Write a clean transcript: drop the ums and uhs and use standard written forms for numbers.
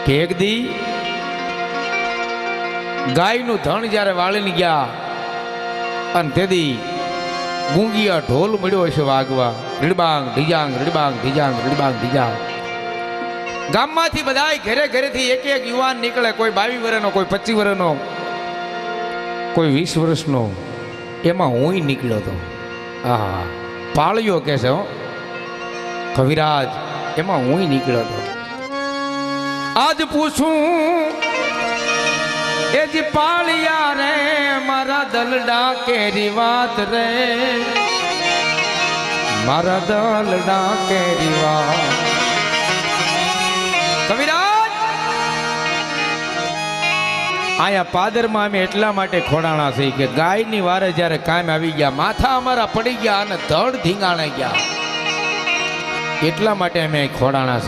કે એક દી ગાયનું ધણ જ્યારે વાળીને ગયા અને તેથી ગુંગિયા ઢોલ મળ્યો હશે વાગવા, રીડબાંગ ઢીજાંગ રીડબાંગ ઢીજાંગ રીડબાંગ ઢીજાંગ. ગામમાંથી બધાય ઘરે ઘરેથી એક એક યુવાન નીકળે, કોઈ 22 વર્ષનો, કોઈ 25 વર્ષનો, કોઈ 20 વર્ષનો. એમાં હું નીકળ્યો હતો. હા, પાળ્યો કે છે હો કવિરાજ, એમાં હું નીકળ્યો હતો. આજ પૂછું એ જે પાળિયા રે મારા દલડા કેરી વાત રે, મારા દલડા કેરી વાત. કવિરાજ આયા પાદરમાં અમે એટલા માટે ખોડાણા છે કે ગાયની વારે જ્યારે કામ આવી ગયા, માથા અમારા પડી ગયા અને ધડ ધીંગાણા ગયા, એટલા માટે અમે ખોડાણા છે.